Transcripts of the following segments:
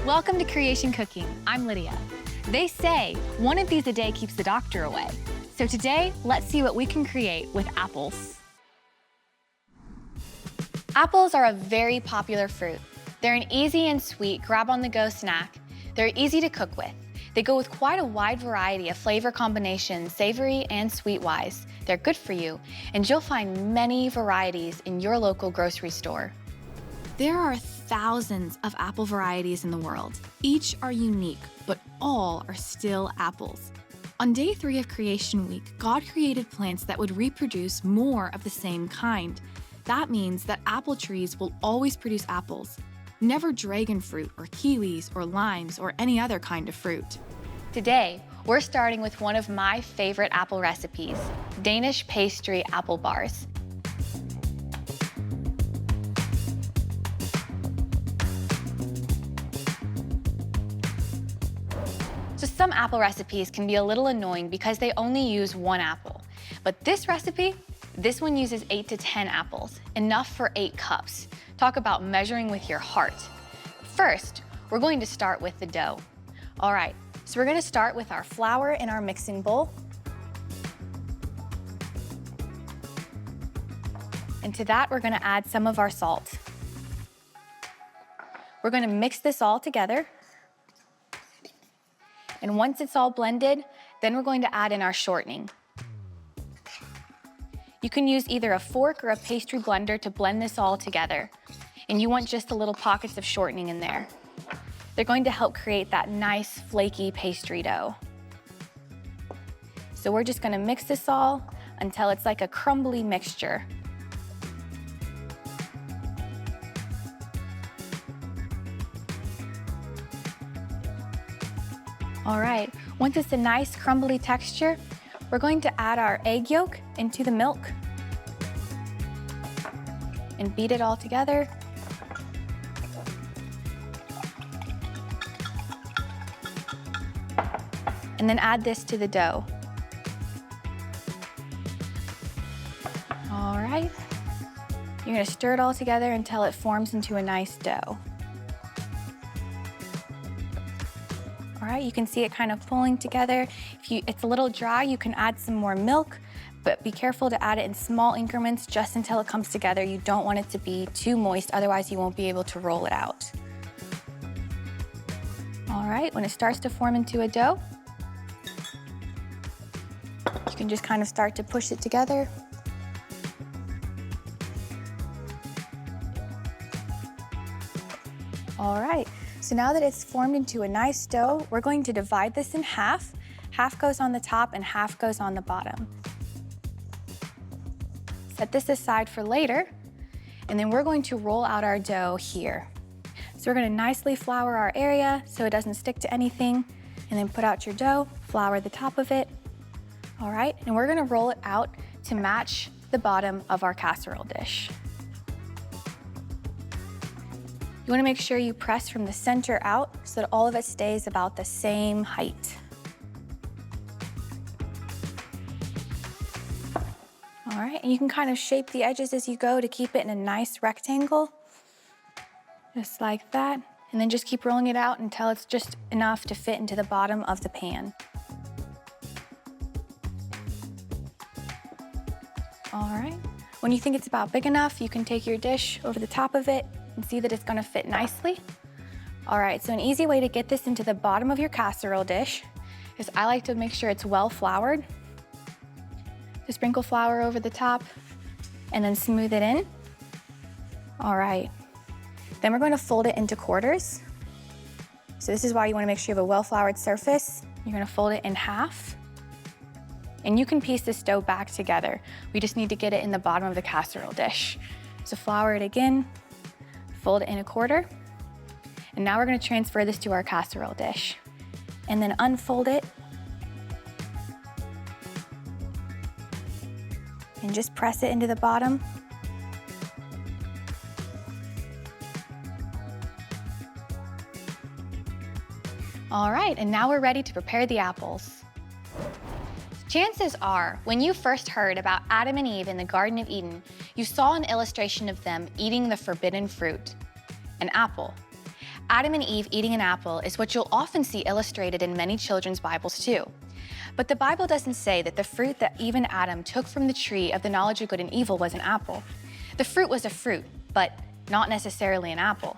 Welcome to Creation Cooking. I'm Lydia. They say one of these a day keeps the doctor away. So today, let's see what we can create with apples. Apples are a very popular fruit. They're an easy and sweet grab-on-the-go snack. They're easy to cook with. They go with quite a wide variety of flavor combinations, savory and sweet-wise. They're good for you, and you'll find many varieties in your local grocery store. There are thousands of apple varieties in the world. Each are unique, but all are still apples. On day 3 of Creation Week, God created plants that would reproduce more of the same kind. That means that apple trees will always produce apples, never dragon fruit or kiwis or limes or any other kind of fruit. Today, we're starting with one of my favorite apple recipes, Danish Pastry Apple Bars. So some apple recipes can be a little annoying because they only use 1 apple. But this recipe, this one uses 8 to 10 apples, enough for 8 cups. Talk about measuring with your heart. First, we're going to start with the dough. All right, so we're going to start with our flour in our mixing bowl. And to that, we're going to add some of our salt. We're going to mix this all together. And once it's all blended, then we're going to add in our shortening. You can use either a fork or a pastry blender to blend this all together. And you want just the little pockets of shortening in there. They're going to help create that nice flaky pastry dough. So we're just going to mix this all until it's like a crumbly mixture. All right, once it's a nice crumbly texture, we're going to add our egg yolk into the milk and beat it all together. And then add this to the dough. All right, you're gonna stir it all together until it forms into a nice dough. All right, you can see it kind of pulling together. If it's a little dry, you can add some more milk, but be careful to add it in small increments just until it comes together. You don't want it to be too moist, otherwise you won't be able to roll it out. All right, when it starts to form into a dough, you can just kind of start to push it together. All right. So now that it's formed into a nice dough, we're going to divide this in half. Half goes on the top and half goes on the bottom. Set this aside for later, and then we're going to roll out our dough here. So we're going to nicely flour our area so it doesn't stick to anything, and then put out your dough, flour the top of it. All right, and we're going to roll it out to match the bottom of our casserole dish. You want to make sure you press from the center out so that all of it stays about the same height. All right, and you can kind of shape the edges as you go to keep it in a nice rectangle, just like that. And then just keep rolling it out until it's just enough to fit into the bottom of the pan. All right, when you think it's about big enough, you can take your dish over the top of it and see that it's gonna fit nicely. All right, so an easy way to get this into the bottom of your casserole dish is I like to make sure it's well floured. So sprinkle flour over the top and then smooth it in. All right, then we're gonna fold it into quarters. So this is why you wanna make sure you have a well floured surface. You're gonna fold it in half. And you can piece this dough back together. We just need to get it in the bottom of the casserole dish. So flour it again, fold it in a quarter, and now we're gonna transfer this to our casserole dish. And then unfold it, and just press it into the bottom. All right, and now we're ready to prepare the apples. Chances are, when you first heard about Adam and Eve in the Garden of Eden, you saw an illustration of them eating the forbidden fruit, an apple. Adam and Eve eating an apple is what you'll often see illustrated in many children's Bibles too. But the Bible doesn't say that the fruit that Eve and Adam took from the tree of the knowledge of good and evil was an apple. The fruit was a fruit, but not necessarily an apple.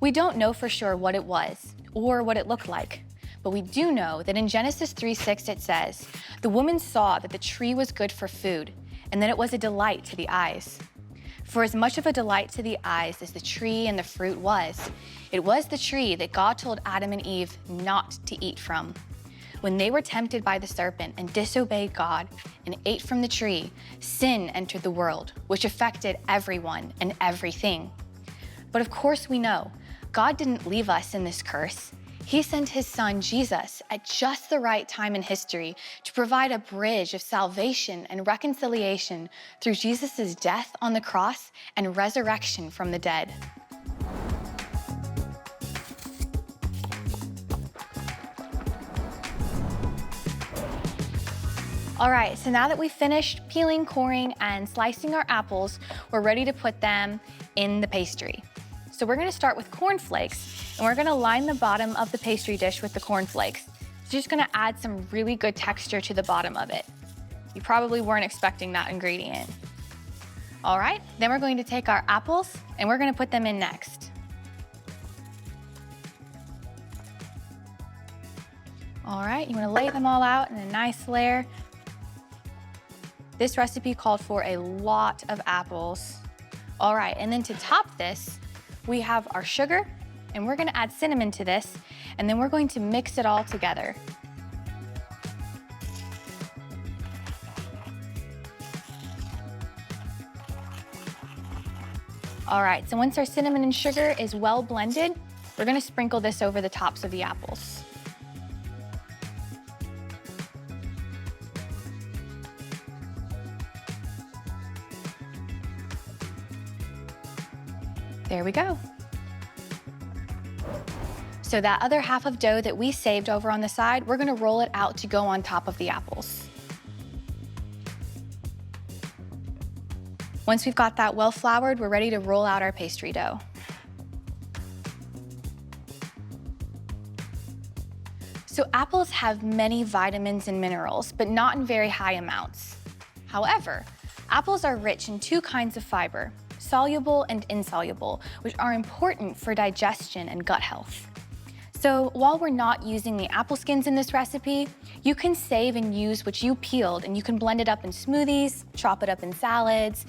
We don't know for sure what it was or what it looked like, but we do know that in Genesis 3:6 it says, "The woman saw that the tree was good for food, and that it was a delight to the eyes." For as much of a delight to the eyes as the tree and the fruit was, it was the tree that God told Adam and Eve not to eat from. When they were tempted by the serpent and disobeyed God and ate from the tree, sin entered the world, which affected everyone and everything. But of course we know, God didn't leave us in this curse. He sent his son, Jesus, at just the right time in history to provide a bridge of salvation and reconciliation through Jesus' death on the cross and resurrection from the dead. All right, so now that we've finished peeling, coring, and slicing our apples, we're ready to put them in the pastry. So we're gonna start with cornflakes, and we're gonna line the bottom of the pastry dish with the cornflakes. It's just gonna add some really good texture to the bottom of it. You probably weren't expecting that ingredient. All right, then we're going to take our apples, and we're gonna put them in next. All right, you wanna lay them all out in a nice layer. This recipe called for a lot of apples. All right, and then to top this, we have our sugar, and we're gonna add cinnamon to this, and then we're going to mix it all together. All right, so once our cinnamon and sugar is well blended, we're gonna sprinkle this over the tops of the apples. There we go. So that other half of dough that we saved over on the side, we're gonna roll it out to go on top of the apples. Once we've got that well floured, we're ready to roll out our pastry dough. So apples have many vitamins and minerals, but not in very high amounts. However, apples are rich in two kinds of fiber, soluble and insoluble, which are important for digestion and gut health. So while we're not using the apple skins in this recipe, you can save and use what you peeled, and you can blend it up in smoothies, chop it up in salads,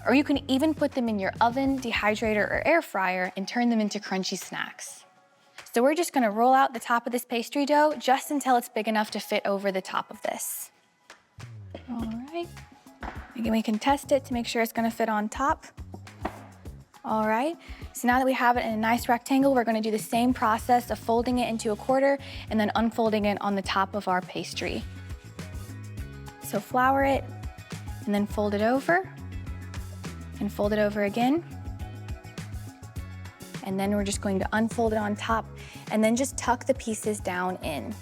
or you can even put them in your oven, dehydrator, or air fryer and turn them into crunchy snacks. So we're just gonna roll out the top of this pastry dough just until it's big enough to fit over the top of this. All right. Again, we can test it to make sure it's gonna fit on top. All right, so now that we have it in a nice rectangle, we're gonna do the same process of folding it into a quarter and then unfolding it on the top of our pastry. So flour it and then fold it over and fold it over again. And then we're just going to unfold it on top and then just tuck the pieces down in.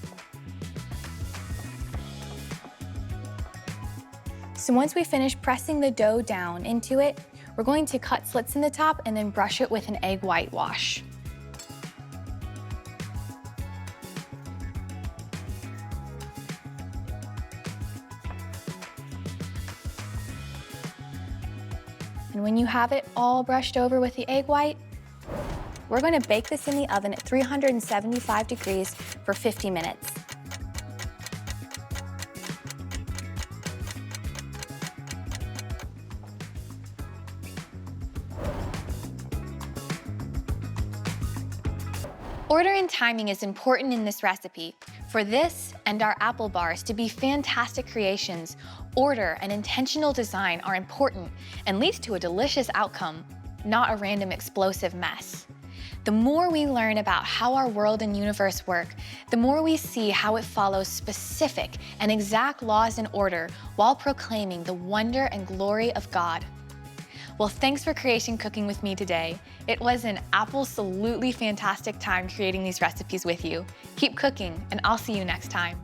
So once we finish pressing the dough down into it, we're going to cut slits in the top and then brush it with an egg whitewash. And when you have it all brushed over with the egg white, we're going to bake this in the oven at 375 degrees for 50 minutes. Order and timing is important in this recipe. For this and our apple bars to be fantastic creations, order and intentional design are important and leads to a delicious outcome, not a random explosive mess. The more we learn about how our world and universe work, the more we see how it follows specific and exact laws and order while proclaiming the wonder and glory of God. Well, thanks for creation cooking with me today. It was an absolutely fantastic time creating these recipes with you. Keep cooking, and I'll see you next time.